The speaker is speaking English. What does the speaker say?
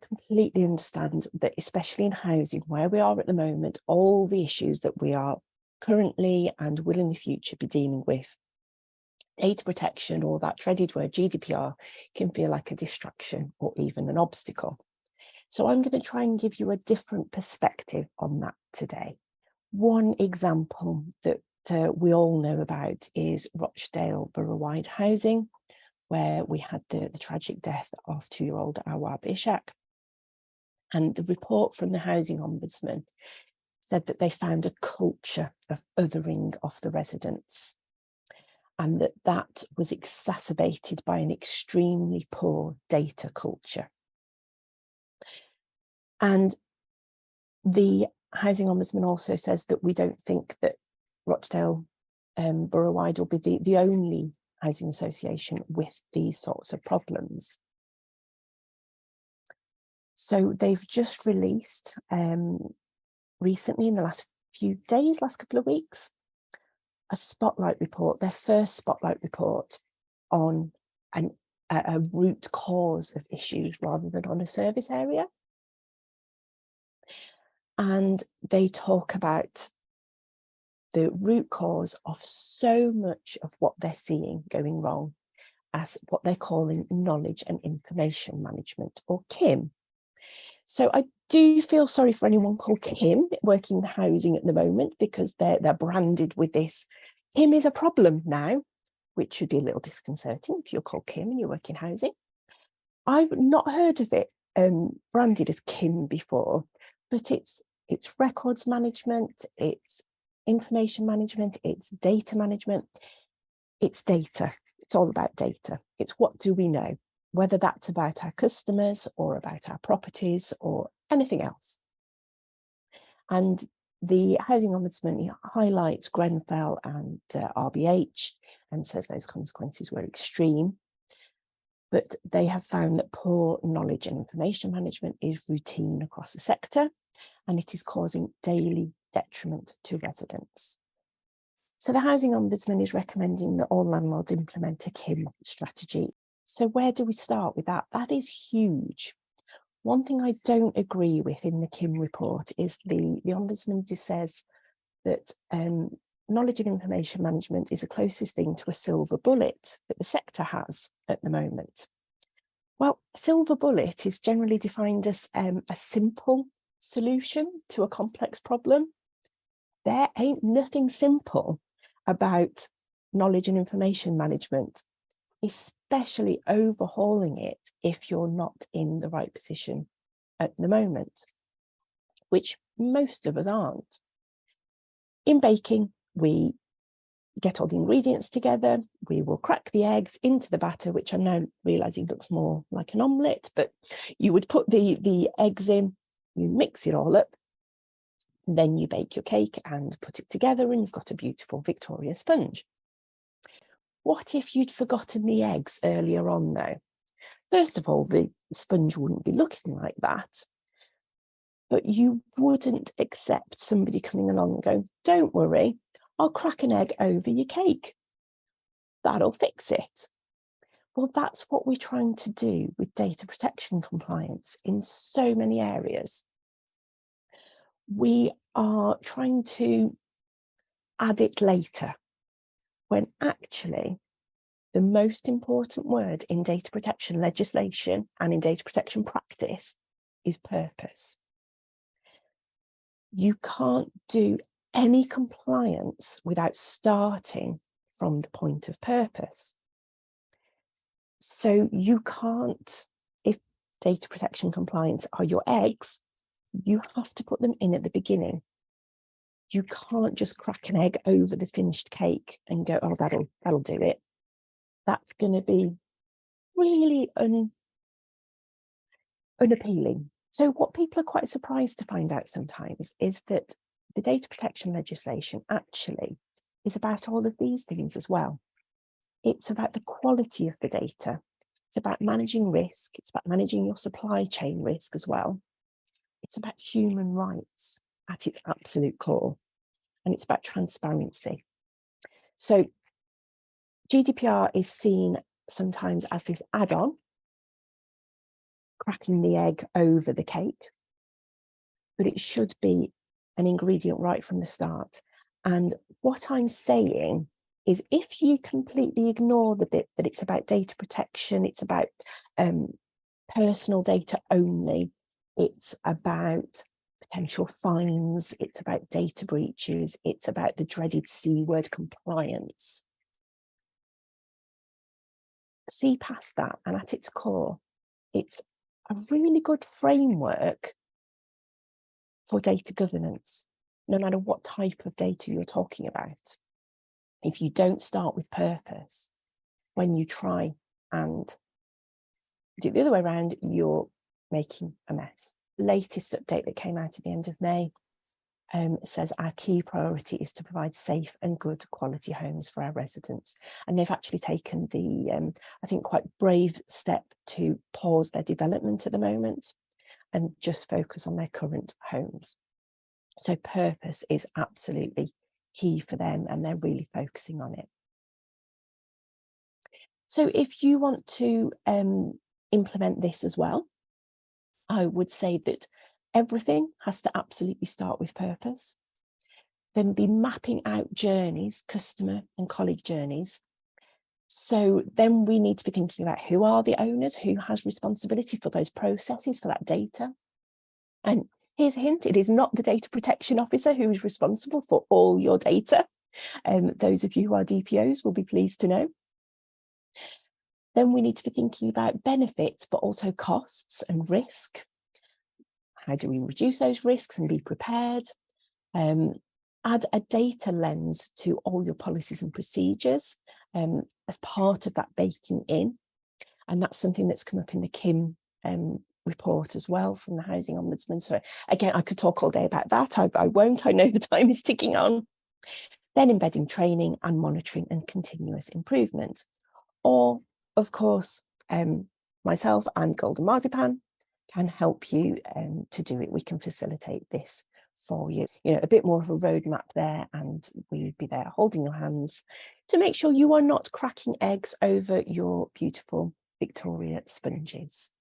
completely understand that, especially in housing, where we are at the moment, all the issues that we are currently and will in the future be dealing with, data protection, or that dreaded word GDPR, can feel like a distraction or even an obstacle. So I'm going to try and give you a different perspective on that today. One example that we all know about is Rochdale Borough-wide housing, where we had the tragic death of 2-year-old Awab Ishak. And the report from the Housing Ombudsman said that they found a culture of othering of the residents, and that was exacerbated by an extremely poor data culture. And the Housing Ombudsman also says that we don't think that Rochdale Borough-wide will be the only housing association with these sorts of problems. So they've just released recently, in the last few days, last couple of weeks, a spotlight report, their first spotlight report on a root cause of issues rather than on a service area. And they talk about the root cause of so much of what they're seeing going wrong as what they're calling knowledge and information management, or KIM. So I do feel sorry for anyone called Kim working in housing at the moment, because they're branded with this. Kim is a problem now, which should be a little disconcerting if you're called Kim and you work in housing. I've not heard of it branded as Kim before, but it's records management, it's information management, it's data management, it's data. It's all about data. It's what do we know, whether that's about our customers or about our properties or anything else. And the Housing Ombudsman highlights Grenfell and RBH and says those consequences were extreme. But they have found that poor knowledge and information management is routine across the sector, and it is causing daily detriment to residents. So the Housing Ombudsman is recommending that all landlords implement a KIM strategy. So where do we start with that? That is huge. One thing I don't agree with in the KIM report is the Ombudsman says that knowledge and information management is the closest thing to a silver bullet that the sector has at the moment. Well, a silver bullet is generally defined as a simple solution to a complex problem. There ain't nothing simple about knowledge and information management, especially overhauling it if you're not in the right position at the moment, which most of us aren't. In baking, we get all the ingredients together, we will crack the eggs into the batter, which I'm now realising looks more like an omelette, but you would put the eggs in, you mix it all up, then you bake your cake and put it together, and you've got a beautiful Victoria sponge. What if you'd forgotten the eggs earlier on though? First of all, the sponge wouldn't be looking like that, but you wouldn't accept somebody coming along and going, don't worry, I'll crack an egg over your cake. That'll fix it. Well, that's what we're trying to do with data protection compliance in so many areas. We are trying to add it later, when actually the most important word in data protection legislation and in data protection practice is purpose. You can't do any compliance without starting from the point of purpose. So you can't, if data protection compliance are your eggs, you have to put them in at the beginning. You can't just crack an egg over the finished cake and go, oh, that'll do it. That's going to be really unappealing. So what people are quite surprised to find out sometimes is that the data protection legislation actually is about all of these things as well. It's about the quality of the data. It's about managing risk. It's about managing your supply chain risk as well. It's about human rights at its absolute core. And it's about transparency. So GDPR is seen sometimes as this add-on cracking the egg over the cake, but it should be an ingredient right from the start. And what I'm saying is, if you completely ignore the bit that it's about data protection, it's about personal data only, it's about potential fines, it's about data breaches, it's about the dreaded C word, compliance. See past that, and at its core, it's a really good framework for data governance, no matter what type of data you're talking about. If you don't start with purpose, when you try and do it the other way around, you're making a mess. Latest update that came out at the end of May says our key priority is to provide safe and good quality homes for our residents. And they've actually taken the, I think, quite brave step to pause their development at the moment and just focus on their current homes. So purpose is absolutely key for them, and they're really focusing on it. So if you want to implement this as well, I would say that everything has to absolutely start with purpose. Then be mapping out journeys, customer and colleague journeys. So then we need to be thinking about who are the owners, who has responsibility for those processes, for that data. And here's a hint, it is not the data protection officer who is responsible for all your data. Those of you who are DPOs will be pleased to know. Then we need to be thinking about benefits, but also costs and risk. How do we reduce those risks and be prepared? Add a data lens to all your policies and procedures as part of that baking in. And that's something that's come up in the Kim report as well from the Housing Ombudsman. So again, I could talk all day about that. I won't. I know the time is ticking on. Then embedding training and monitoring and continuous improvement. Or, of course, myself and Golden Marzipan can help you to do it. We can facilitate this for you. You know, a bit more of a roadmap there, and we'd be there holding your hands to make sure you are not cracking eggs over your beautiful Victoria sponges.